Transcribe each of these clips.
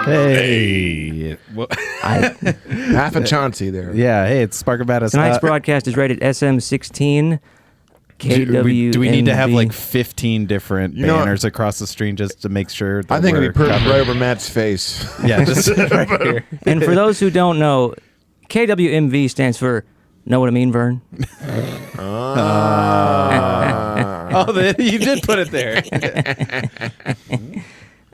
Hey. Half a Chauncey there. Yeah, hey, it's Spark About Us. Tonight's broadcast is rated SM16. Do we need to have like 15 different banners across the screen just to make sure that I think we're it'd be perfect covered? right over Matt's face. Yeah, just right here. And for those who don't know, KWMV stands for Know What I Mean, Vern? You did put it there.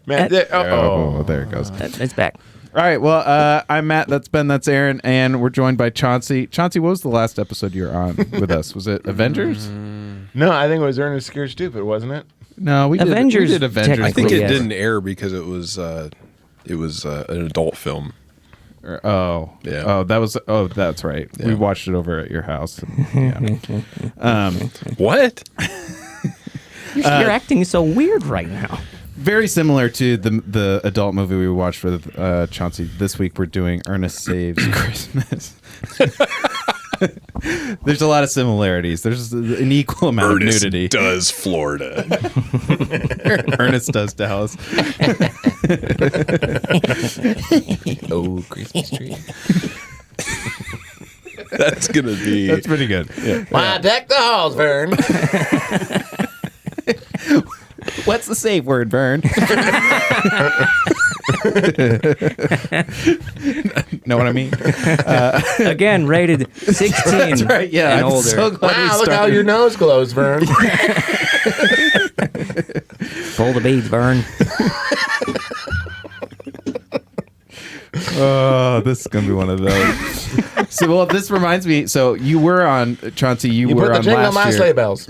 Matt, there it goes. It's back. All right, well, I'm Matt, that's Ben, that's Aaron, and we're joined by Chauncey. Chauncey, what was the last episode you were on with us? Was it Avengers? No, I think it was Ernest Scared Stupid, wasn't it? No, we Avengers, did Avengers. I think Technically, it yes. didn't air because it was an adult film. Yeah. Oh, that's right. Yeah. We watched it over at your house. Yeah. What? You're acting so weird right now. Very similar to the adult movie we watched with Chauncey. This week we're doing Ernest Saves Christmas. There's a lot of similarities. There's an equal amount Ernest of nudity. does Florida. Ernest does Dallas. Oh, Christmas tree. That's gonna be. That's pretty good. Yeah. Why deck the halls, Vern? What's the safe word, Vern? Know what I mean? Again, rated 16 That's right. Yeah, and I'm older. so glad we Wow, look how started. your nose glows, Vern. Pull the beads, Vern. Oh, this is gonna be one of those. So, well, this reminds me. So, you were on Chauncey. You You were put the on jingle on last my year. sleigh bells.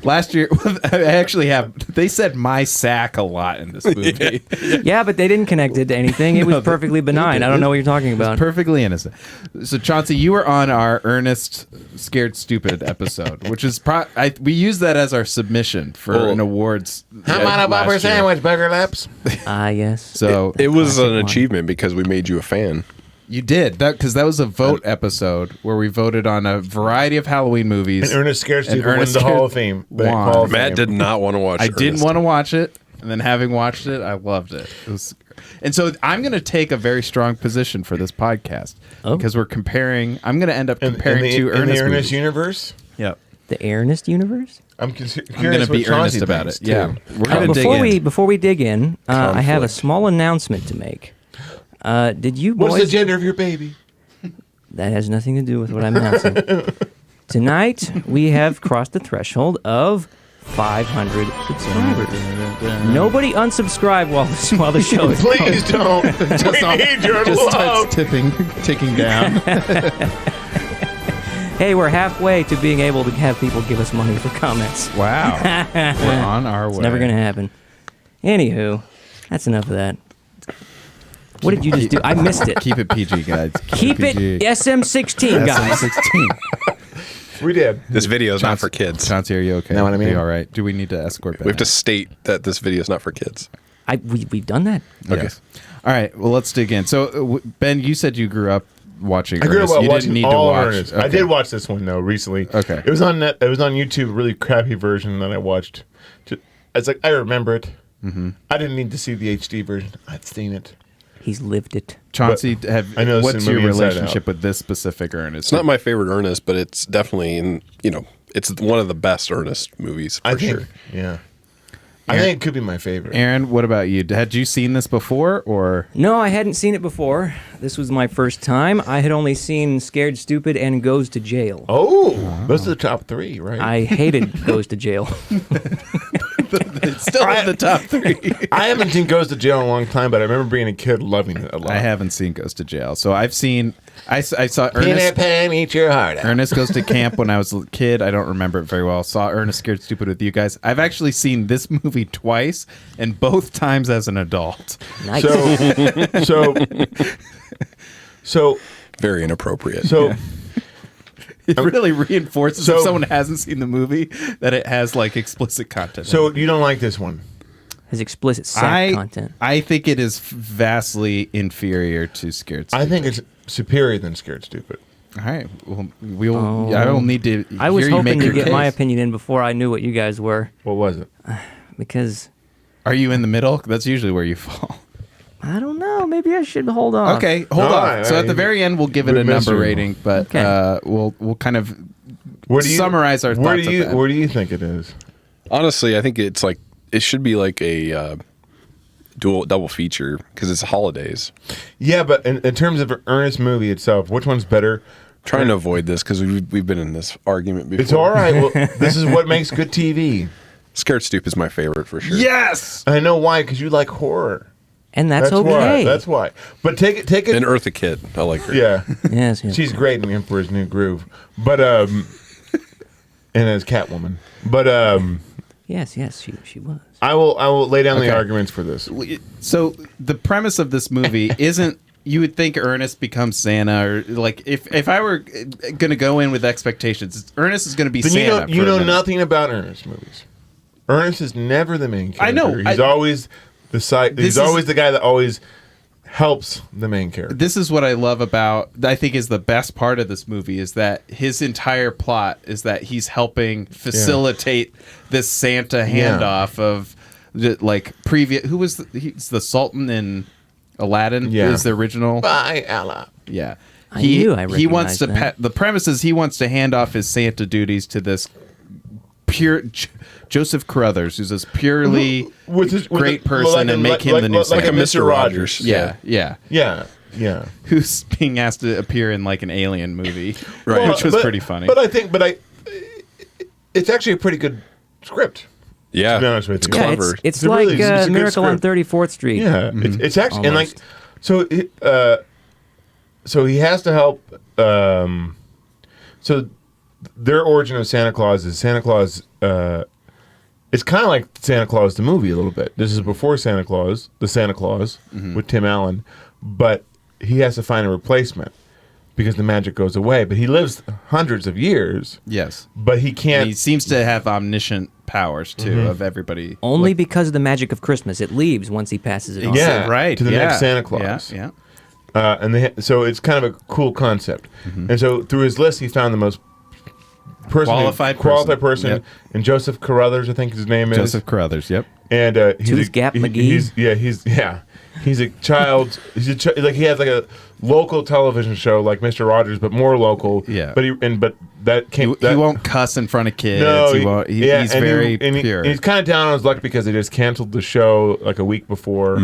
Last year, I actually have. They said "my sack" a lot in this movie. Yeah, but they didn't connect it to anything. It was perfectly benign. I don't know what you're talking about. Perfectly innocent. So, Chauncey, you were on our Ernest Scared Stupid episode, which is we use that as our submission for an awards. How about a bumper last year. sandwich, Burger Lips? Yes. So It was Classic an one. achievement because we made you a fan. you did that because that was a vote episode where we voted on a variety of Halloween movies. And Ernest Scared And Stupid won Ernest the Scared Hall of Fame. The won. Hall of Matt Fame. did not want to watch. I didn't Ernest. want to watch it, and then having watched it, I loved it. And so I'm going to take a very strong position for this podcast because we're comparing. I'm going to end up comparing two in Ernest the Ernest movies. universe. Yep. The Ernest universe? I'm curious I'm going to be what Chauncey earnest about thinks, it. Yeah. too. We're going to dig in. Before we dig in, I have a Conflict. small announcement to make. Did you What's boys... the gender of your baby? That has nothing to do with what I'm announcing. Tonight, we have crossed the threshold of 500 subscribers. Nobody unsubscribe while the show is going. Please don't. We need your Just love. starts ticking down. Hey, we're halfway to being able to have people give us money for comments. Wow. We're on our way. It's never going to happen. Anywho, that's enough of that. What did you just do? I missed it. Keep it PG, guys. Keep it PG. SM16, guys. 16. We did. This video is not for kids. Chauncey, are you okay? Know what I mean? Are you all right? Do we need to escort Ben? We have to state that this video is not for kids. We've done that. Okay. Yes. All right. Well, let's dig in. So, Ben, you said you grew up watching I grew up Ernest. You watching didn't need all to watch. Ernest. Okay. I did watch this one though recently. Okay. It was on net. It was on YouTube. A really crappy version that I watched. It's like I remember it. Mm-hmm. I didn't need to see the HD version. I'd seen it. He's lived it. Chauncey, I know this what's is a your movie inside relationship out. with this specific Ernest? It's not my favorite Ernest, but it's definitely it's one of the best Ernest movies for I think. sure. Yeah. I think it could be my favorite. Aaron, what about you? Had you seen this before, or No, I hadn't seen it before. This was my first time. I had only seen Scared Stupid and Goes to Jail. Oh, those are the top three, right? I hated Goes to Jail. it's still in the top three? I haven't seen Goes to Jail in a long time, but I remember being a kid loving it a lot. I haven't seen Goes to Jail, so I've seen. I saw Peter Ernest. Pan, eat your heart out. Ernest Goes to Camp when I was a kid. I don't remember it very well. Saw Ernest Scared Stupid with you guys. I've actually seen this movie twice, and both times as an adult. Nice. So, Very inappropriate. so It really reinforces so- if someone hasn't seen the movie that it has like explicit content. you don't like this one? Has explicit sack content. I think it is vastly inferior to Scared Stupid. I think it's superior than Scared Stupid. All right. Well, I don't need to. I was hear you hoping make to your get my case. opinion in before I knew what you guys were, What was it? because Are you in the middle? That's usually where you fall. I don't know. Maybe I should hold on. Okay, hold All on. right, So at the very end, we'll give it we a missed number you. rating, but Okay. we'll kind of Where do you summarize our where thoughts. do you at the where end. do you think it is? Honestly, I think it's like it should be like a double feature because it's holidays. Yeah, but in terms of Ernest movie itself, which one's better? Trying to avoid this because we've been in this argument before. It's all right. Well, this is what makes good TV. Scared Stoop is my favorite for sure. Yes. I know why, because you like horror. And that's Why. okay. That's why. But take it. And Eartha Kitt, I like her. Yeah, Yes, yes. she's great in Emperor's New Groove. But and as Catwoman. But Yes, she was. I will lay down Okay. the arguments for this. So the premise of this movie isn't. You would think Ernest becomes Santa, or like if I were gonna go in with expectations, Ernest is gonna be Then Santa. you for a know minute. nothing about Ernest movies. Ernest is never the main character. I know. He's always the side. This He's is- always the guy that always helps the main character. This is what I love about. I think is the best part of this movie is that his entire plot is that he's helping facilitate this Santa Yeah. handoff of like previous. Who was he's the Sultan in Aladdin? Yeah. Is the original. Bye, Allah. Yeah. I knew I he wants to recognized that. the premise is he wants to hand off his Santa duties to this pure Joseph Carruthers, who's this purely With great person, and make him the new like Santa. a Mr. Rogers. Yeah, yeah. Yeah. Who's being asked to appear in like an alien movie, Right. which was But- pretty funny. But it's actually a pretty good script. Yeah. To be honest with It's you. Yeah, clever. it's a like really- it's a good Miracle on script. 34th Street. Yeah, it's actually and like Almost. so he has to help. So their origin of Santa Claus is Santa Claus. It's kind of like Santa Claus the movie a little bit. This is before Santa Claus, the Santa Claus with Tim Allen, but he has to find a replacement because the magic goes away. But he lives hundreds of years, yes, but he and can't. he seems to have omniscient powers too of everybody. Only because of the magic of Christmas. It leaves once he passes it on. Yeah. right. to the yeah. next Santa Claus. Yeah, So it's kind of a cool concept. And so through his list, he found the most Qualified person, Yep. and Joseph Carruthers, I think his name is. Joseph Carruthers. Yep. And Tooth Gap McGee. He's a child. Like he has like a local television show like Mr. Rogers, but more local. Yeah. But that came. He won't cuss in front of kids. No, he won't. He's and very and pure. he's kind of down on his luck because they just canceled the show like a week before,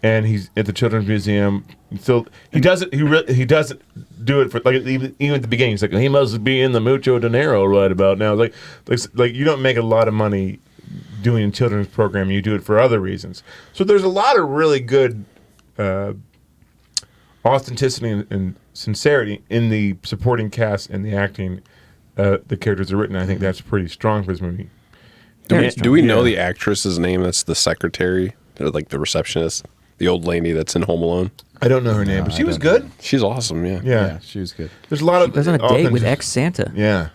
and he's at the Children's Museum. So he doesn't. He doesn't do it for like even at the beginning. He's like he must be in the mucho dinero right about now. Like you don't make a lot of money doing a children's program. You do it for other reasons. So there's a lot of really good authenticity and sincerity in the supporting cast and the acting. The characters are written. I think that's pretty strong for this movie. Do we know Yeah. the actress's name? That's the secretary, or like the receptionist, the old lady that's in Home Alone. I don't know her name, but she I was don't good. She's awesome. Yeah. Yeah. she was good. There's a lot of. Goes on a date with authentic- ex Santa. Yeah.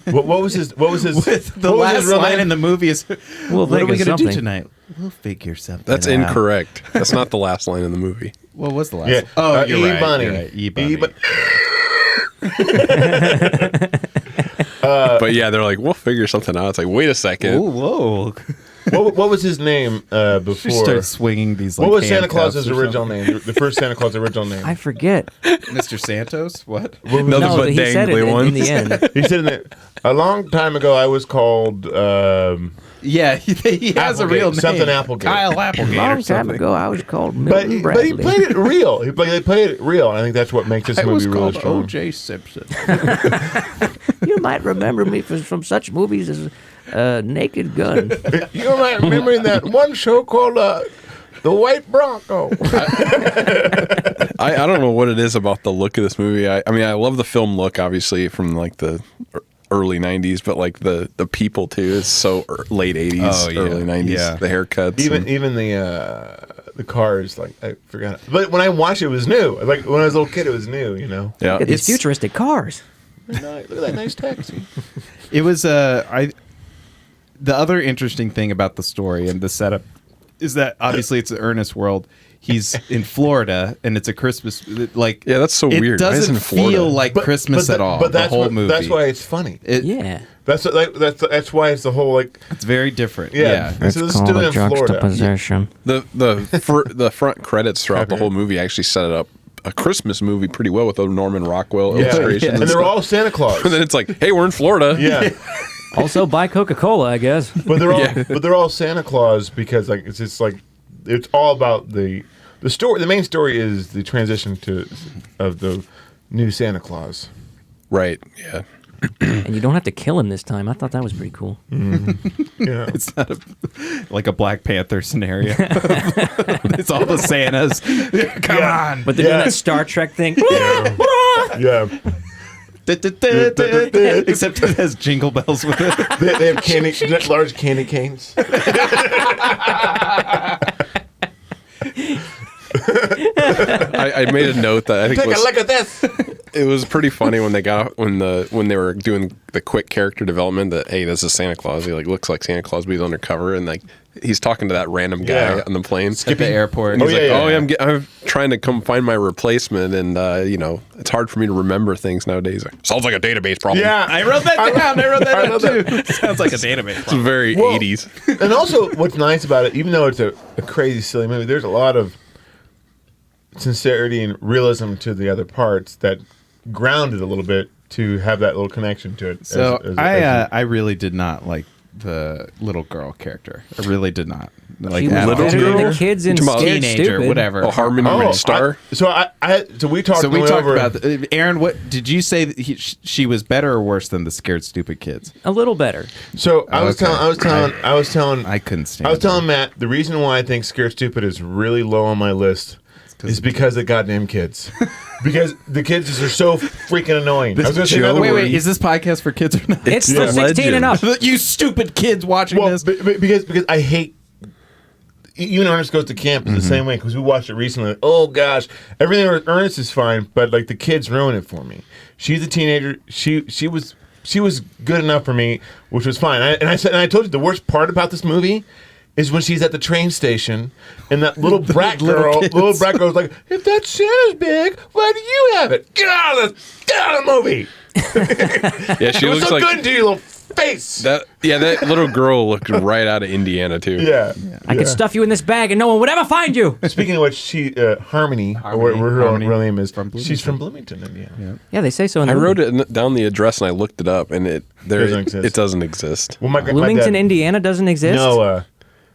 What was his? The what was last his real line name? in the movie is, We'll "What are think we of gonna do something." tonight? We'll figure something." That's out." incorrect. That's not the last line in the movie. What was the last? Yeah. Oh, you're right. E-Bunny. You're right. E-Bunny. E-Bunny. But yeah, they're like, we'll figure something out. It's like, wait a second. Oh, whoa! What was his name She before? starts swinging these. Like, What was Santa handcuffs Claus's or original something. name? The first Santa Claus original name. I forget. Mr. Santos. What? Nothing No, but he said it dangly in ones. the end. He said in the, a long time ago I was called Yeah, he has a Applegate, real name. something Applegate. Kyle Applegate. Long or time something. ago, I was called but Milton but he Bradley. played it real. They played it real. And I think that's what makes this I was movie really called strong. O.J. Simpson. You might remember me from such movies as Naked Gun. You might remember that one show called The White Bronco. I don't know what it is about the look of this movie. I mean, I love the film look, obviously, from like the early 90s, but like the people too is so late 80s, Oh, yeah. early 90s. Yeah. The haircuts. Even the cars, like I forgot. But when I watched it, it was new. Like when I was a little kid, it was new. You know. yeah. Look at these It's- futuristic cars. Look at that nice taxi. It was the other interesting thing about the story and the setup is that obviously it's an Ernest world. he's in Florida and it's a Christmas like Yeah, that's so it weird. Why is it doesn't in Florida? feel like Christmas at all. But the that's whole movie. That's why it's funny. Yeah. That's why it's the whole like. It's very different. Yeah. Yeah. So this is doing it in Florida. juxtaposition. The front credits throughout the whole movie actually set it up a Christmas movie pretty well with the Norman Rockwell illustrations. And they're all Santa Claus. And then it's like, hey, we're in Florida. Yeah. Also, buy Coca-Cola, I guess. But they're all Santa Claus because like it's just like it's all about the story. The main story is the transition of the new Santa Claus. Right. Yeah. And you don't have to kill him this time. I thought that was pretty cool. Yeah. It's not like a Black Panther scenario. It's all the Santas. Come on. But they're doing that Star Trek thing. Yeah. Except it has jingle bells with it. They have large candy canes. I made a note that I think Take a look at this. it was pretty funny when they were doing the quick character development that, hey, this is Santa Claus. He like looks like Santa Claus, but he's undercover, and like he's talking to that random guy on the plane At the airport. And he's yeah. I'm trying to come find my replacement, and it's hard for me to remember things nowadays. Sounds like a database problem. Yeah. I wrote that down. I wrote that down too. Sounds like a database. It's very 80s. And also, what's nice about it, even though it's a crazy, silly movie, there's a lot of sincerity and realism to the other parts that ground it a little bit to have that little connection to it. So I really did not like the little girl character. I really did not. Like She was at all. better than girl? the kids in You're talking about Scared Teenager, Stupid. whatever. Oh, Harmony Star. So we talked. So we went talked over, about Aaron. What did you say? That she was better or worse than the Scared Stupid kids? A little better. So I was Okay. telling I couldn't stand. I was telling Matt the reason why I think Scared Stupid is really low on my list is because of goddamn kids. Because the kids are so freaking annoying. I was gonna say another Wait, word. is this podcast for kids or not? It's for 16 and up. You stupid kids watching Well, this. because I hate. Even Ernest Goes to Camp is the same way because we watched it recently. Oh gosh, everything with Ernest is fine, but like the kids ruin it for me. She's a teenager. She was good enough for me, which was fine. I told you the worst part about this movie is when she's at the train station and that little brat girl's like, if that Santa's big, why do you have it? Get out of the movie. Yeah, she It was looks so like good to your little face. that. Yeah, that little girl looked right out of Indiana too. Yeah. I could stuff you in this bag and no one would ever find you. Speaking of which, Harmony, or whatever her Harmony real name is, from she's from Bloomington, Indiana. Yeah, they say so in the I movie. wrote it down the address and I looked it up, and it exist. doesn't exist. Well, my Bloomington, dad, Indiana doesn't exist? No,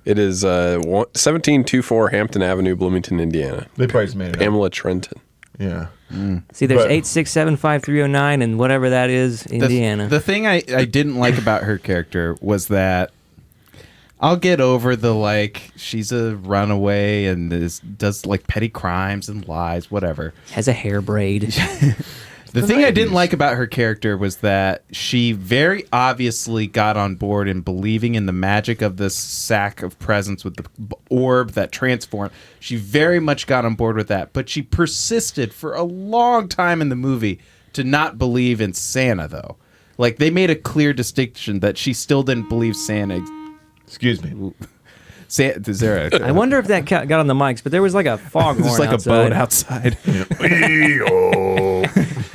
It is 1724 Hampton Avenue, Bloomington, Indiana. they probably just made it up. Pamela Trenton. Yeah. See, there's But- 8675309 and whatever that is, Indiana. The thing I didn't like about her character was that I'll get over the like she's a runaway and does like petty crimes and lies, whatever. Has a hair braid. The thing I didn't like about her character was that she very obviously got on board in believing in the magic of this sack of presents with the orb that transformed. She very much got on board with that, but she persisted for a long time in the movie to not believe in Santa, though. Like, they made a clear distinction that she still didn't believe Santa. Excuse me. Is there a... I wonder if that got on the mics, but there was like a foghorn There's like outside. a boat outside.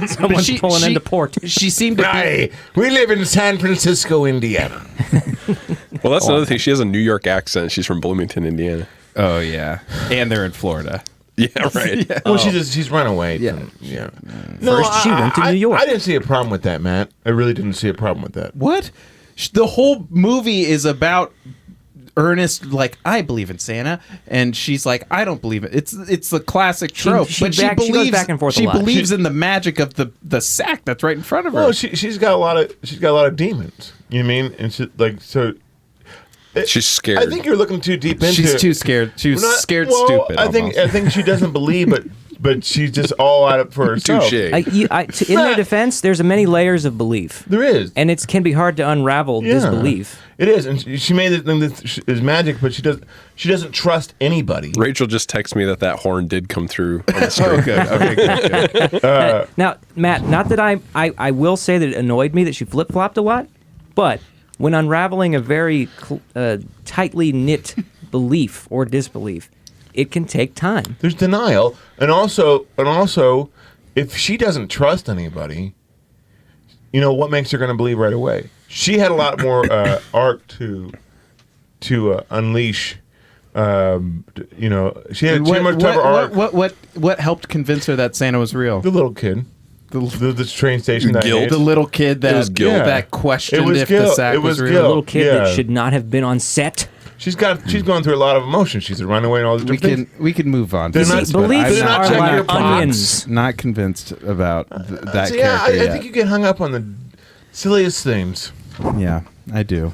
Someone's pulling into port. She seemed to be... Hi, we live in San Francisco, Indiana. Well, that's another thing. She has a New York accent. She's from Bloomington, Indiana. Oh, yeah. And they're in Florida. Yeah, right. Well, she's run away. Yeah. Yeah. First, she went to New York. I didn't see a problem with that, Matt. I really didn't see a problem with that. What? The whole movie is about Ernest, like, I believe in Santa, and she's like, I don't believe it. It's the classic trope. she but she goes believes back and forth a She lot. believes in the magic of the sack that's right in front of her. Well, she's got a lot of demons. You know what I mean? And she, like so. She's scared. I think you're looking too deep into. She's too scared. She's scared well, stupid. I think she doesn't believe, but she's just all out for herself. Touche. In their defense, there's many layers of belief. There is, And it can be hard to unravel disbelief. It is, and she made it this is magic, but she doesn't trust anybody. Rachel just texted me that horn did come through on the screen. Oh, good. Okay, good. Now, Matt, not that I will say that it annoyed me that she flip-flopped a lot, but when unraveling a very tightly knit belief or disbelief, it can take time. There's denial, and also, if she doesn't trust anybody, what makes her going to believe right away? She had a lot more arc to unleash. She had too much arc. What helped convince her that Santa was real? The little kid. The train station. Guilt. The little kid that was guilt. that questioned if guilt. the sack was real. The little kid that Yeah. should not have been on set. She's gone through a lot of emotions. She's a runaway and all these different things. We can move on. They're from not- this, but beliefs I'm are check like your box. onions. Not convinced about that So, character I yet. think you get hung up on the silliest things. Yeah, I do.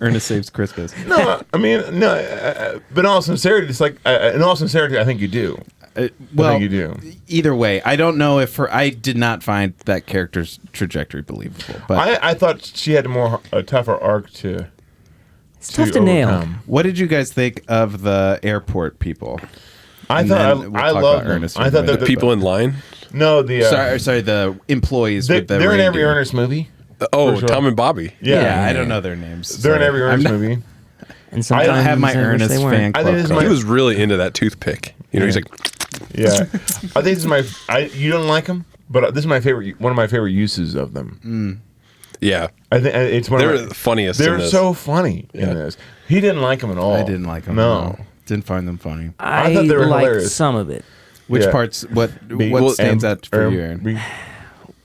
Ernest Saves Christmas. No, I mean, no. But in all sincerity, it's like, in all sincerity, I think you do. Well, I think you do. Either way, I don't know if I did not find that character's trajectory believable. But I thought she had a tougher arc to. It's tough to nail. overcome. what did you guys think of the airport people? I And thought then we'll I talk loved about them. Ernest I in a thought minute. that People in line. no the Sorry, the employees with the they're in every reindeer. Ernest movie. Oh, For sure. Tom and Bobby. Yeah, I don't know their names. They're in Sorry. every I'm Ernest not- movie. And sometimes I have my I wish Ernest they weren't. fan I club. think this is card. He was really into that toothpick. He's like, Yeah, I think this is you don't like them, but this is one of my favorite uses of them. yeah. I think it's one They're of the funniest They're in this. so funny Yeah. in this. He didn't like them at all. I didn't like them. No. Didn't find them funny. I thought they were liked hilarious. some of it. Which Yeah. parts? What Well, stands out for you, Aaron?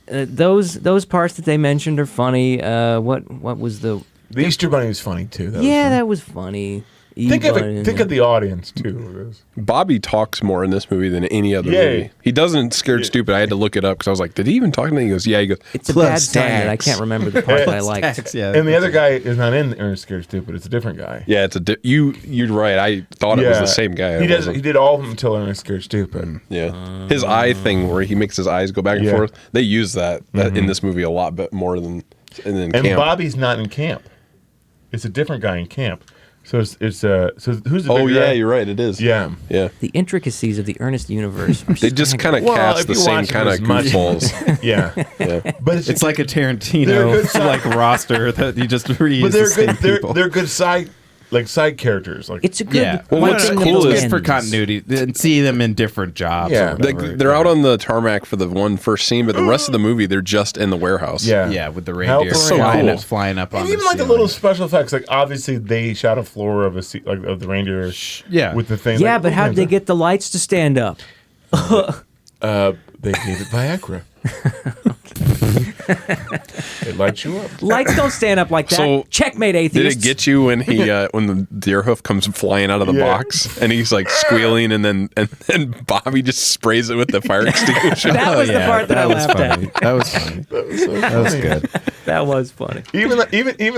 Those parts that they mentioned are funny. What was the? The Easter Bunny was funny too. That was funny. Think of the audience too. Bobby talks more in this movie than any other Yeah. movie. He doesn't Scared Stupid. I had to look it up because I was like, did he even talk to me? He goes, yeah. He goes, It's a plus bad sign that I tax. can't remember the part that I liked. Tax, yeah. And the other guy is not in Ernest Scared Stupid. It's a different guy. Yeah, it's you're right. I thought it was the same guy. He It does. wasn't. He did all of them until Ernest Scared Stupid. Yeah, his eye thing where he makes his eyes go back and Yeah. forth. They use that in this movie a lot, but more than in And camp. Bobby's not in camp. It's a different guy in camp. So it's so who's the Oh bigger yeah, guy? you're right. It is. Yeah. yeah. The intricacies of the Ernest universe. Are They just kind of Well, cast if the you same watch it kind of as much- goofballs. Yeah. yeah. But It's like a They're a Tarantino good side- like roster that you just reuse but the they're same good. people. They're good side characters. Like It's a good. Yeah. Well, one what's thing cool that is good for ends. continuity and see them in different jobs. Yeah. or They, whatever. they're out on the tarmac for the one first scene, but the rest of the movie they're just in the warehouse. yeah, with the reindeer So flying, cool. up, flying up on and the even like the ceiling. little special effects. Like obviously they shot a floor of of the reindeer. Yeah. With the thing. Yeah, like, but how did they get the lights to stand up? They gave it Viagra. It lights you up. Lights don't stand up like that. So, Checkmate, Did atheists. it get you when he when the deer hoof comes flying out of the Yeah. box and he's like squealing and then Bobby just sprays it with the fire extinguisher? That was the part that I was laughed at. funny. That was funny. That was good. That was funny. Even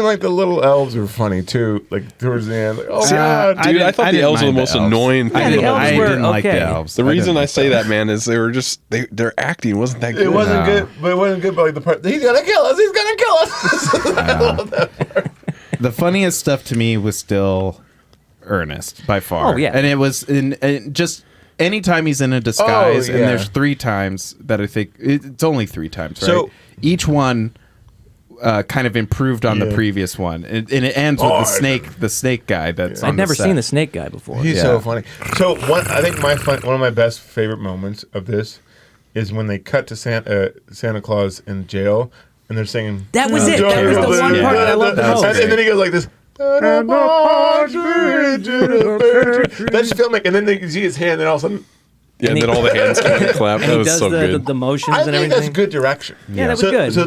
like the little elves were funny too. Like towards the end, like oh god, Dude, I thought the didn't elves were the mind most elves. annoying thing Yeah, in the the whole elves I were movie. didn't like okay. the elves. The reason I didn't say like that, man, is they were just their acting wasn't that good. it wasn't No. good. But it wasn't good. But like the part, he's gonna kill us. He's gonna kill us. I love that part. The funniest stuff to me was still Ernest by far. Oh, yeah. And it was in just anytime he's in a disguise, Oh, and yeah. there's 3 times that I think it's only 3 times, right? So- each one kind of improved on the Yeah. previous one, and it ends with the snake guy. That's I'd never seen the snake guy before. He's Yeah. so funny. So I think one of my best favorite moments of this is when they cut to Santa Claus in jail, and they're singing. That was it. That was the one part that I loved the most. And then he goes like this. That's filmic, and then you see his hand, and all of a sudden, Yeah, and then all the hands came and clap. And That he was does so good. the motions I and think everything. that's good direction. Yeah, that was so, good. So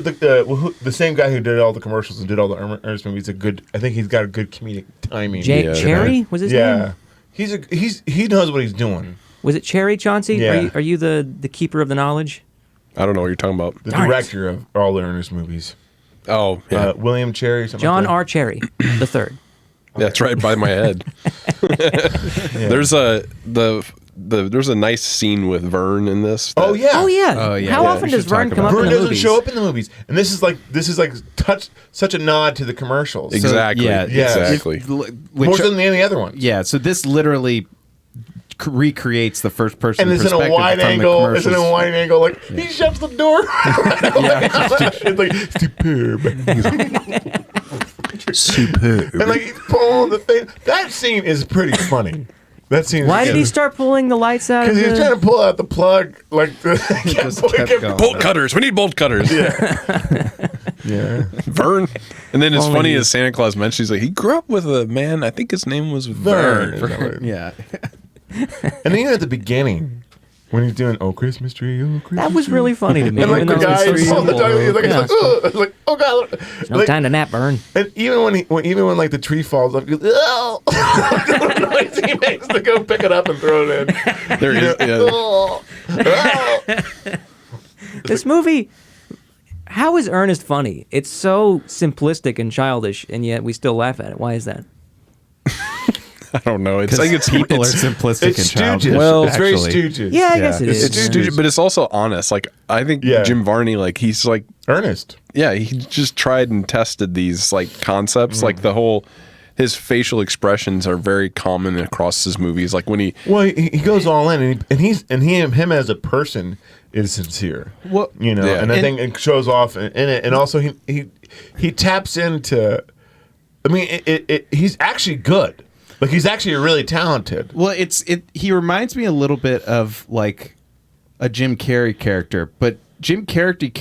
the same guy who did all the commercials and did all the Ernest movies, I think he's got a good comedic timing. Jake Cherry was his Yeah, name. he knows what he's doing. Was it Cherry, Chauncey? Yeah. Are you the keeper of the knowledge? I don't know what you're talking about. The Darn it. director of all the Ernest movies, Oh, yeah. William Cherry, something John like that. R. Cherry, the third. That's right by my head. There's a nice scene with Vern in this. Oh yeah. Oh yeah. Oh, yeah. How Yeah, often we does should talk Vern come about up Vern in the doesn't movies? show up in the movies, and this is like such a nod to the commercials. Exactly. yeah, Exactly. More than any other one. Yeah, so this literally recreates the first person And it's in perspective a wide from angle. the It's in a commercials. wide angle. Like he shuts the door. It's like superb. Superb. And like he's pulling the thing. That scene is pretty funny. That scene. Why did he start pulling the lights out? Because he was trying to pull out the plug, like He just kept going. Bolt cutters. We need bolt cutters. Yeah. Vern. And then it's Only funny you. as Santa Claus mentions, he's like, he grew up with a man, I think his name was Vern. Yeah. And even at the beginning, when he's doing "Oh Christmas Tree, Oh Christmas That was really funny to me. and like even the though it was guy so all the time, he's like, simple. it's like, "Ugh." It's like, oh god, There's no like, time to nap, Burn. and even when like the tree falls, like, oh, the noise he makes to go pick it up and throw it in. There he is. Yeah. Oh, oh. This movie, how is Ernest funny? It's so simplistic and childish, and yet we still laugh at it. Why is that? I don't know. It's Because like it's people it's, are simplistic It's and childish. Stooges. Well, it's very actually. Stooges. Yeah, I Yeah. guess it It's is. stupid. stupid, but it's also honest. Like I think Yeah. Jim Varney, like he's like, Ernest. yeah, he just tried and tested these like concepts. Like the whole, his facial expressions are very common across his movies. Like when he, Well, he goes all in, and him as a person is sincere. Well, You know, Yeah. and I And- think it shows off in it, and also he taps into. I mean, he's actually good. Like he's actually really talented. Well, he reminds me a little bit of like a Jim Carrey character, but Jim Carrey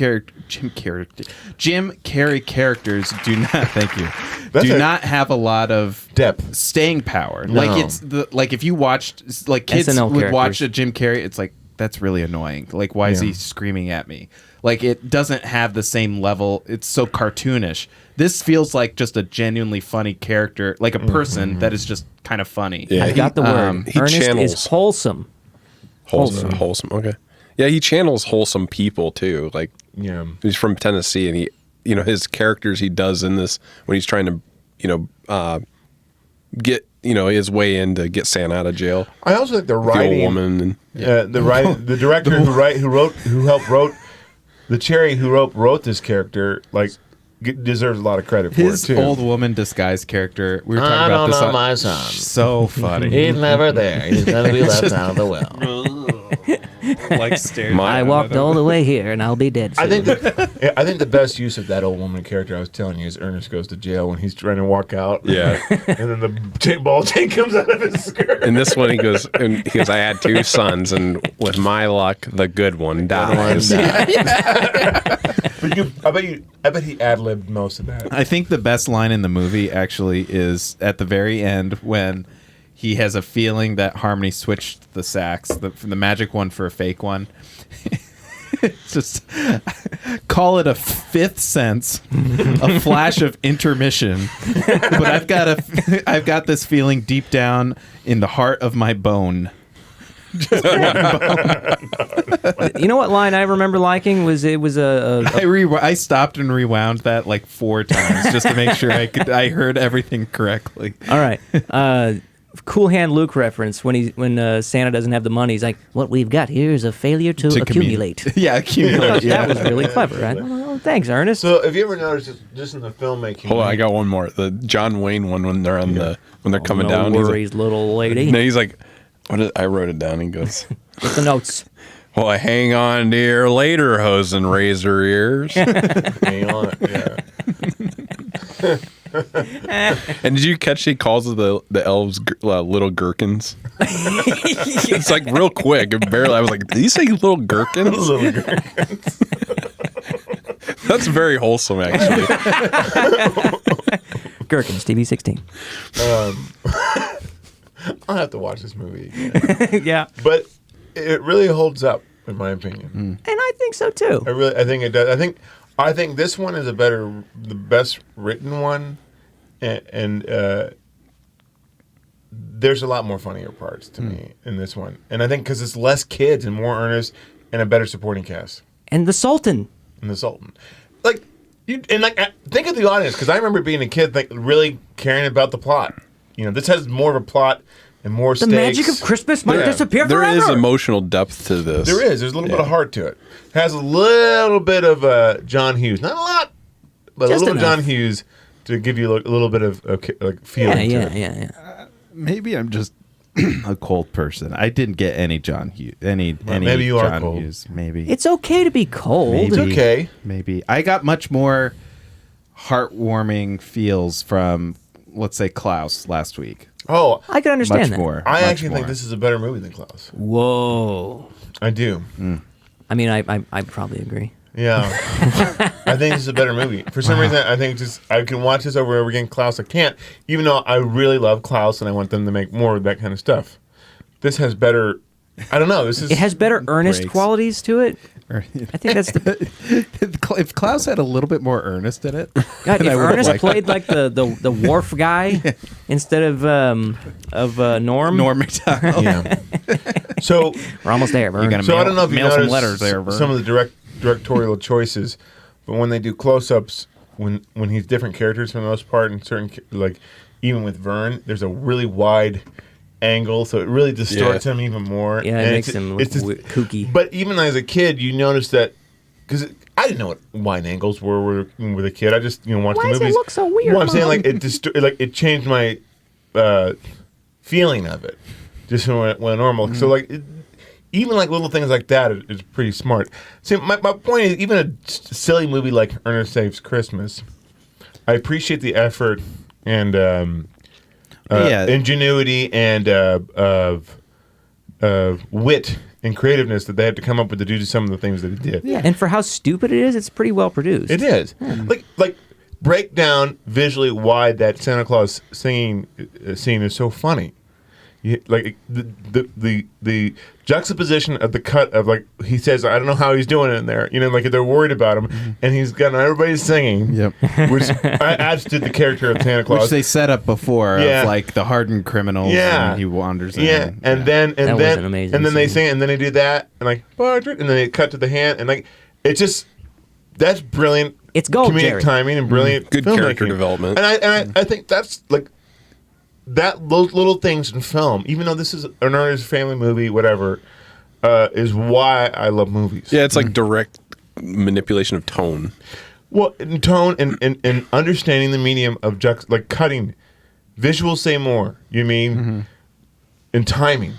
characters do not thank you. That's do a- not have a lot of Depth. staying power. No. Like it's like if you watched like kids SNL would watch characters. a Jim Carrey, it's like that's really annoying. Like why is Yeah. he screaming at me? Like it doesn't have the same level. It's so cartoonish. This feels like just a genuinely funny character, like a person that is just kind of funny. Yeah, I got the word. he Ernest channels- is wholesome. wholesome. Okay. Yeah, he channels wholesome people too. Like Yeah. he's from Tennessee, and he, his characters he does in this when he's trying to, get his way in to get Santa out of jail. I also like the The writing. old woman and The director the Cherry who wrote this character, like deserves a lot of credit for His it too. old woman disguise character. We were talking about this. my son. So funny. He's never there. He's gonna be left out of the well. like staring. I walked all the way here, and I'll be dead soon. I think the best use of that old woman character I was telling you is Ernest goes to jail when he's trying to walk out. Yeah. And then the ball chain comes out of his skirt. in this one he goes, I had two sons, and with my luck, the good one dies. But I bet he ad-libbed most of that. I think the best line in the movie actually is at the very end when he has a feeling that Harmony switched the sax, from the magic one for a fake one. Just call it a fifth sense, a flash of intermission. But I've got this feeling deep down in the heart of my bone. You know what line I remember liking was it was a I stopped and rewound that like 4 times just to make sure I heard everything correctly. all right. Cool Hand Luke reference when Santa doesn't have the money. He's like, "What we've got here is a failure to accumulate." Yeah, accumulate. That was really clever, right? Oh, thanks, Ernest. So have you ever noticed just in the filmmaking? Hold on, I got one more. The John Wayne one when they're on when they're coming no down. He's like, worries, little lady. no, he's like, I wrote it down. He goes, With the notes. well, I hang on to your later hose and razor ears. Hang on, yeah. And did you catch he calls the elves little gherkins? It's like real quick. Barely. I was like, did he say little gherkins? Little girl. That's very wholesome, actually. Gherkins, TV 16. I'll have to watch this movie again. Yeah. But it really holds up, in my opinion. And I think so too. I think it does. I think this one is the best written one, and there's a lot more funnier parts to me in this one. And I think because it's less kids and more Ernest and a better supporting cast And the Sultan. and the Sultan. Think of the audience, because I remember being a kid, really caring about the plot. This has more of a plot and more The stakes. magic of Christmas might Yeah. disappear There forever. is emotional depth to this. There's a little bit of heart to it. Has a little bit of John Hughes, not a lot, but Just a little enough. John Hughes to give you a little bit of feeling. to it. Yeah. Maybe I'm just a cold person. I didn't get any John Hughes. Any maybe you are John cold. Hughes. Maybe It's okay to be cold. Maybe. It's okay. Maybe I got much more heartwarming feels from, let's say, Klaus last week. Oh, I can understand Much that. more. I much actually more. think this is a better movie than Klaus. Whoa. I do. I mean, I probably agree. Yeah. I think this is a better movie. For some reason, I think I can watch this over and over again. Klaus, I can't. Even though I really love Klaus and I want them to make more of that kind of stuff. This has better. I don't know. It has better earnest Breaks. qualities to it. I think that's the If Klaus had a little bit more Ernest in it, God. If I would've Ernest liked played like the wharf guy instead of Norm, Norm Macdonald. Yeah. So we're almost there. Vern. gotta I don't know if you mail some noticed letters there, Vern. some of the directorial choices, but when they do close-ups, when he's different characters for the most part, and certain like even with Vern, there's a really wide angle, so it really distorts him even more. Yeah, it And makes him look kooky. But even as a kid, you notice that because I didn't know what wide angles were with a kid. I just watched the Why does movies. it look so weird, Well, I'm saying Mom? like it changed my feeling of it, just when normal. So like. Even like little things like that is pretty smart. See, my point is, even a silly movie like Ernest Saves Christmas, I appreciate the effort and ingenuity and wit and creativeness that they had to come up with to do some of the things that it did. Yeah, and for how stupid it is, it's pretty well produced. It is. Like break down visually why that Santa Claus singing scene is so funny. Like the juxtaposition of the cut of like he says, I don't know how he's doing it in there. Like they're worried about him, and he's got everybody singing. Yep. Which adds to the character of Santa Claus. Which they set up before Yeah. of like the hardened criminals. Yeah. And he wanders in. Yeah, and then That was an amazing and then they scene. sing, and then they do that, and like Partridge, and then they cut to the hand, and like it's just that's brilliant. It's gold, comedic Jerry. timing and brilliant Good filmmaking. character development. And I think that's like those little things in film, even though this is an Ernest family movie, whatever, is why I love movies. Yeah, it's like direct manipulation of tone. Well, in tone and understanding the medium of like cutting, visuals say more. You mean, and timing.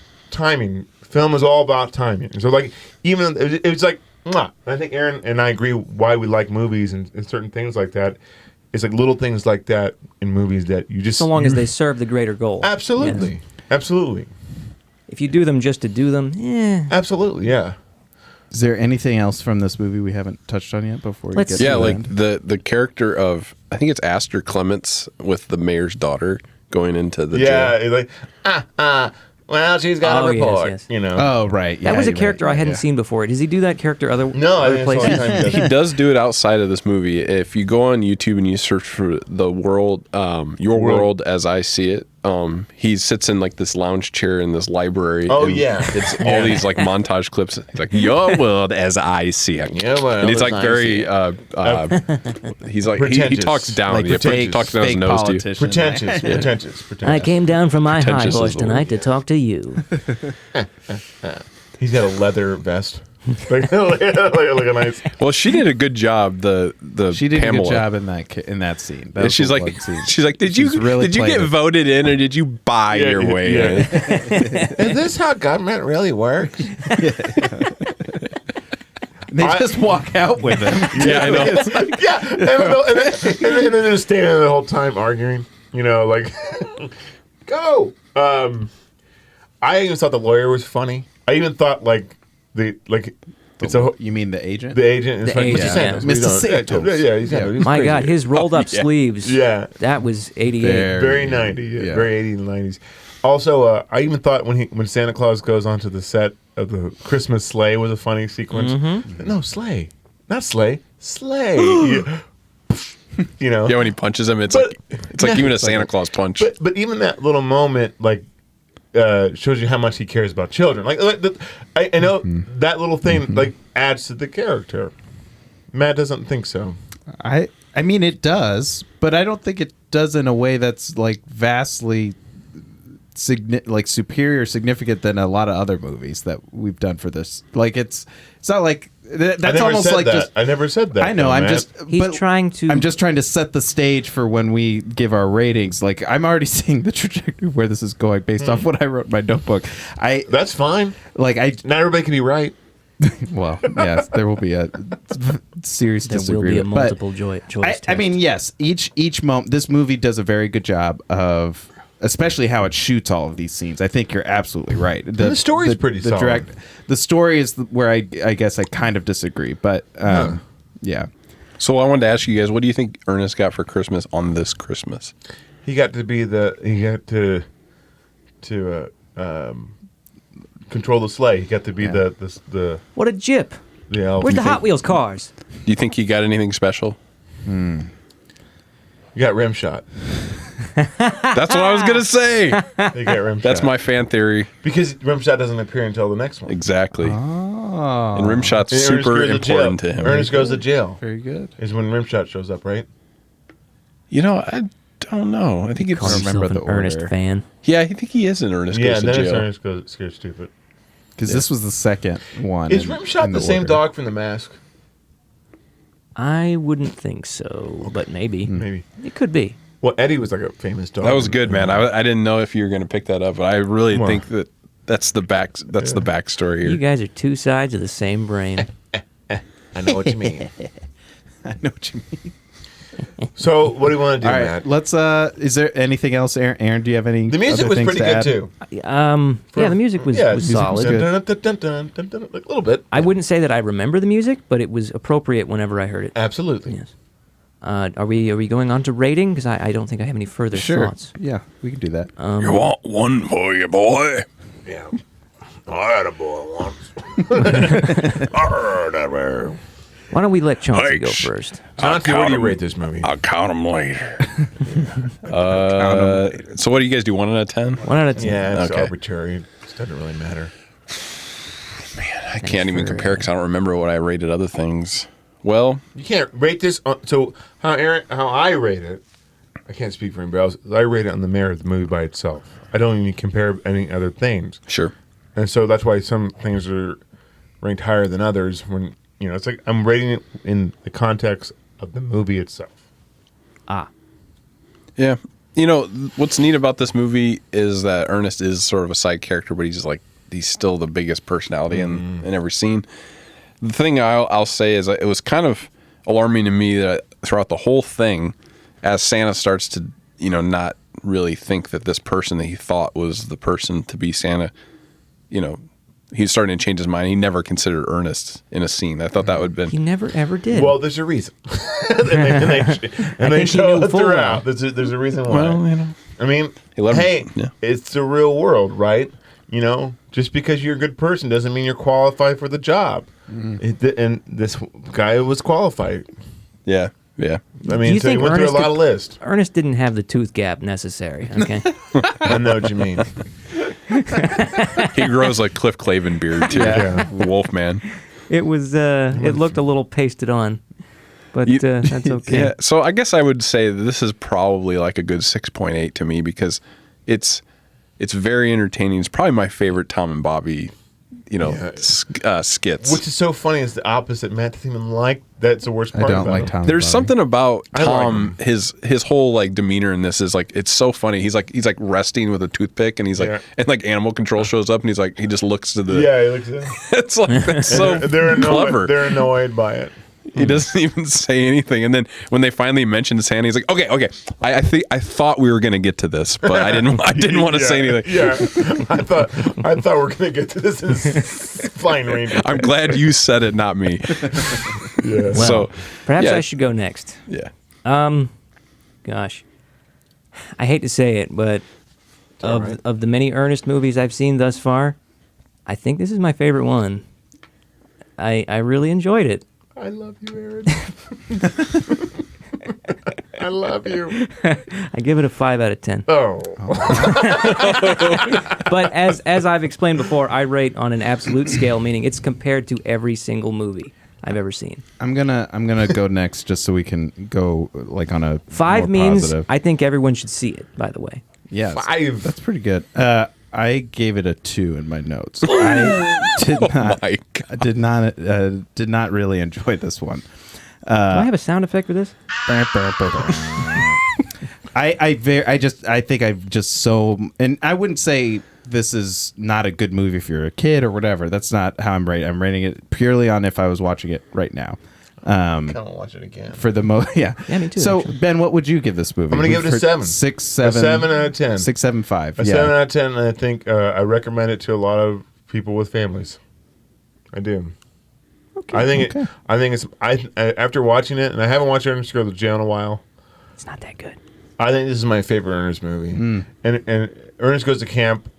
Film is all about timing. And so like even it's like, mwah. And I think Aaron and I agree why we like movies and certain things like that. It's like little things like that in movies that you just So long as they serve the greater goal. absolutely, Yes. absolutely, If you do them just to do them, absolutely, yeah. Is there anything else from this movie we haven't touched on yet before we Let's get see. to Yeah, the like end? the character of I think it's Astor Clements with the mayor's daughter going into the Yeah, jail. it's like well, she's got Oh, a yes, report. yes. Oh, right. that yeah, was a you're character right. I hadn't yeah. seen before. Does he do that character other No, I other think it's all the places? time he does. He does do it outside of this movie. If you go on YouTube and you search for the world, Your World as I See It, he sits in like this lounge chair in this library. Oh, and yeah. it's all these like montage clips. He's like Your World as I See It, Your world and he's like as I very. see He's like he Pretentious. talks down. Like He fake, talks down his fake nose to you. politician. pretentious. I came down from my high Pretentious is horse the word. tonight to talk to you. He's got a leather vest, like a nice. Well, she did a good job. The She did Pamela. a good job in that scene. That And was she's a like, blood scene. she's like, did She's you really did you played get it. voted in or did you buy your way in? Is this how government really works? They just walk out with him. Yeah, I know. and then they're just standing there the whole time arguing. Like go. I even thought the lawyer was funny. I even thought it's You mean the agent? the agent is The funny. agent, Mr. Santos. yeah. We Mr. don't- Santos. Yeah, he's Yeah. he's My crazy. God, his rolled up yeah. sleeves. Yeah. That was 88. Very 90, Yeah. very 80s and 90s. Also, I even thought when Santa Claus goes onto the set of the Christmas sleigh was a funny sequence. No, sleigh, not sleigh, sleigh. Yeah, when he punches him, it's But- like even a Santa Claus punch. But even that little moment, shows you how much he cares about children. I know that little thing adds to the character. Matt doesn't think so. I mean, it does, but I don't think it does in a way that's like vastly superior, significant than a lot of other movies that we've done for this. Like it's not like that's I never almost said like that. just. I never said that. I know. though, I'm Matt. just. He's but trying to- I'm just trying to set the stage for when we give our ratings. Like I'm already seeing the trajectory of where this is going based off what I wrote in my notebook. That's fine. Like I. Not everybody can be right. Well, yes, there will be a serious There will disagreement. be a but multiple choice I mean, test. yes, each moment, this movie does a very good job of, especially how it shoots all of these scenes. I think you're absolutely right. The story's pretty solid. The story is where I guess I kind of disagree, but yeah. So I wanted to ask you guys, what do you think Ernest got for Christmas on this Christmas? He got to control the sleigh. He got to be the What a jip. elf. Where's the Hot Wheels cars? Do you think he got anything special? You got rim shot. That's what I was gonna say. You got rim shot. That's my fan theory. because rim shot doesn't appear until the next one. Exactly. Oh, And Rimshot's And Ernest super goes important to jail. him. Ernest goes to jail. very good. Is when Rimshot shows up, right? You know, I don't know. I think it's. Call remember yourself the an Ernest order. fan. Yeah, I think he is an Ernest Yeah, goes and to then it's jail. Ernest goes scared stupid. Because this was the second one. Is in Rimshot the same order. dog from The Mask? I wouldn't think so, but maybe. Maybe. It could be. Well, Eddie was like a famous dog. That was good, man. I didn't know if you were going to pick that up, but I really Well. think that's the backstory here. You guys are two sides of the same brain. I know what you mean. I know what you mean. So, what do you want to do, All right, Matt? let's. Is there anything else, Aaron? Aaron, do you have any? The music other was things pretty to good add? too. Yeah, the music was solid. good. A little bit. I wouldn't say that I remember the music, but it was appropriate whenever I heard it. Absolutely. Yes. Are we going on to rating? Because I don't think I have any further Sure. thoughts. Yeah, we can do that. You want one for you, boy? Yeah. I had a boy once. Why don't we let Chauncey go Thanks. first? Chauncey, what do you rate this movie? I'll count them later. So what do you guys do? 1 out of 10? 1 out of 10. Yeah, it's Okay. arbitrary. It doesn't really matter. I can't even compare because I don't remember what I rated other things. Well, You can't rate this on. So how I rate it, I can't speak for anybody else. I rate it on the merit of the movie by itself. I don't even compare any other things, sure. and so that's why some things are ranked higher than others. When it's like I'm rating it in the context of the movie itself. Yeah. You know, what's neat about this movie is that Ernest is sort of a side character, but he's still the biggest personality in every scene. The thing I'll say is that it was kind of alarming to me that throughout the whole thing, as Santa starts to, not really think that this person that he thought was the person to be Santa, he's starting to change his mind. He never considered Ernest in a scene. I thought that would have He been... never ever did. Well, there's a reason, and they think he show knew it full throughout. well. There's a reason why. I mean, He let him- hey, yeah. it's the real world, right? Just because you're a good person doesn't mean you're qualified for the job. And this guy was qualified. Yeah, yeah. I Do mean, you so he think went through a Ernest lot could- of lists. Ernest didn't have the tooth gap necessary, okay? I know what you mean. He grows like Cliff Clavin beard, too. Yeah. Wolfman. It was, it looked a little pasted on, but that's okay. Yeah, so I guess I would say that this is probably like a good 6.8 to me because it's very entertaining. It's probably my favorite Tom and Bobby, skits. Which is so funny is the opposite. Matt doesn't even like that's the worst I part don't about like him. Tom. There's Bobby. something about I like Tom, his whole like demeanor in this is like it's so funny. He's like resting with a toothpick, and he's like, Yeah. and like animal control shows up, and he's like, he just looks to the. Yeah, he looks at It's like that's so they're annoyed, clever. They're annoyed by it. He doesn't even say anything, and then when they finally mention Santa, he's like, "Okay, I thought we were gonna get to this, but I didn't want to say anything." Yeah, I thought we're gonna get to this as flying reindeer. I'm glad you said it, not me. Yeah. Well, So, perhaps yeah. I should go next. Yeah. Gosh, I hate to say it, but all right. of the many Ernest movies I've seen thus far, I think this is my favorite one. I really enjoyed it. I love you, Aaron. I love you. I give it a 5 out of 10. Oh. But as I've explained before, I rate on an absolute scale, meaning it's compared to every single movie I've ever seen. I'm gonna go next just so we can go like on a 5 more means positive. I think everyone should see it, by the way. Yes, 5. That's pretty good. I gave it a 2 in my notes. I did not. my I did not really enjoy this one. Do I have a sound effect for this? I think I've just so, and I wouldn't say this is not a good movie if you're a kid or whatever. That's not how I'm rating. I'm rating it purely on if I was watching it right now. Kind of watch it again. For the Yeah, me too, So actually. Ben, what would you give this movie? I'm gonna give it a 7. 6, 7. A 7 out of 10. 6, 7, 5. A 7 out of 10. And I think I recommend it to a lot of people with families. I do. Okay. I think it's. After watching it, and I haven't watched Ernest Go to Jail in a while. It's not that good. I think this is my favorite Ernest movie. And Ernest Goes to Camp,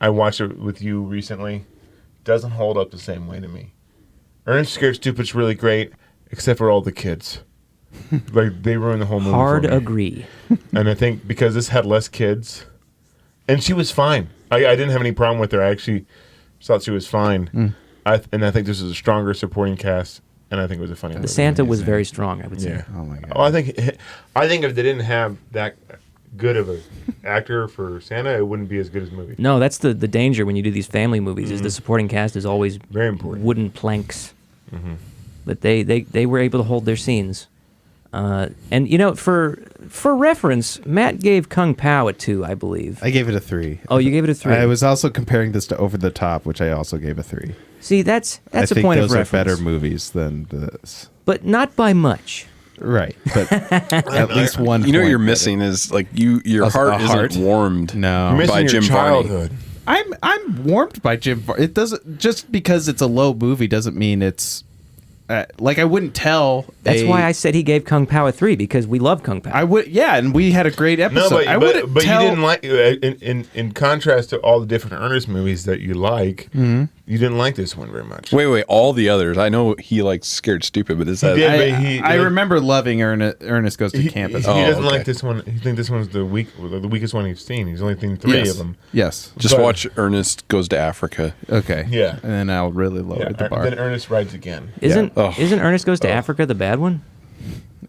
I watched it with you recently. Doesn't hold up the same way to me. Ernest Scared Stupid's really great, except for all the kids. Like they ruined the whole movie. Hard for me. agree. And I think because this had less kids, and she was fine. I didn't have any problem with her. I actually thought she was fine. And I think this is a stronger supporting cast, and I think it was a funny The movie. Santa was very strong, I would say. Yeah. Oh my god. Oh, I think if they didn't have that good of an actor for Santa, it wouldn't be as good as the movie. No, that's the danger when you do these family movies. Is the supporting cast is always Very important. wooden planks. But they were able to hold their scenes. And you know, for reference, Matt gave Kung Pao a 2, I believe. I gave it a 3. Oh, you gave it a 3. I was also comparing this to Over the Top, which I also gave a 3. See, that's I a think point those of are reference. better movies than this. But not by much. Right, but at least one. You know what point you're better. missing is like your A heart heart? isn't warmed. No. You're missing by your Jim childhood. I'm warmed by Jim. It doesn't just because it's a low movie doesn't mean it's like I wouldn't tell. That's why I said he gave Kung Pao a 3, because we love Kung Pao. I would, yeah, and we had a great episode. No, but, I wouldn't but tell. you didn't like in contrast to all the different Ernest movies that you like. You didn't like this one very much. Wait, all the others. I know he likes Scared Stupid, but is that did. I remember loving Ernest Goes to Camp. He As doesn't okay. like this one. He thinks this one's the weakest one he's seen. He's only seen 3 yes. of them. Yes. just but- watch Ernest Goes to Africa? Okay. Yeah. And then I'll really lower the bar. Then Ernest Rides Again. Isn't Oh. Ernest Goes to Africa the bad one?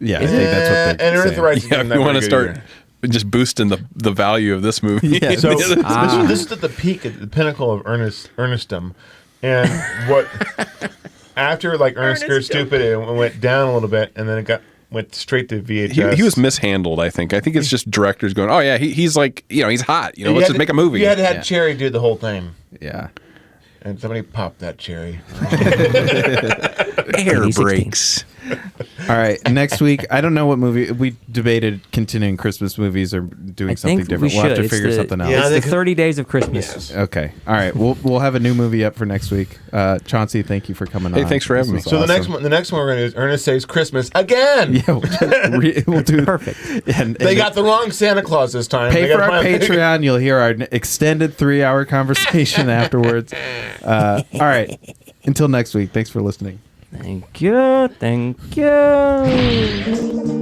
Yeah, I think that's what they're and Ernest saying. Rides Yeah, Again. if not you want to very good start either. just boosting the value of this movie. Yeah. So this is at the peak, at the pinnacle of Ernestdom, and what after like Ernest Scared Stupid, it went down a little bit, and then it went straight to VHS. He was mishandled. I think it's just directors going, oh yeah, he's like he's hot. Let's just make a movie. You had to have Yeah. Cherry do the whole thing, Yeah. and somebody popped that cherry. Air 2016. brakes. All right. Next week, I don't know what movie we debated continuing Christmas movies or doing I something think different. we We'll have should. to It's figure the- something else. Yeah, I It's think- the 30 Days of Christmas. Okay. All right. We'll have a new movie up for next week. Chauncey, thank you for coming on. Hey, thanks for having This me. was So the awesome. next one we're gonna do is Ernest Saves Christmas again. Yeah, we'll do Perfect. And They got the wrong Santa Claus this time. pay They for gotta our find- Patreon. You'll hear our extended 3-hour conversation afterwards. All right. Until next week. Thanks for listening. Thank you. Thank you.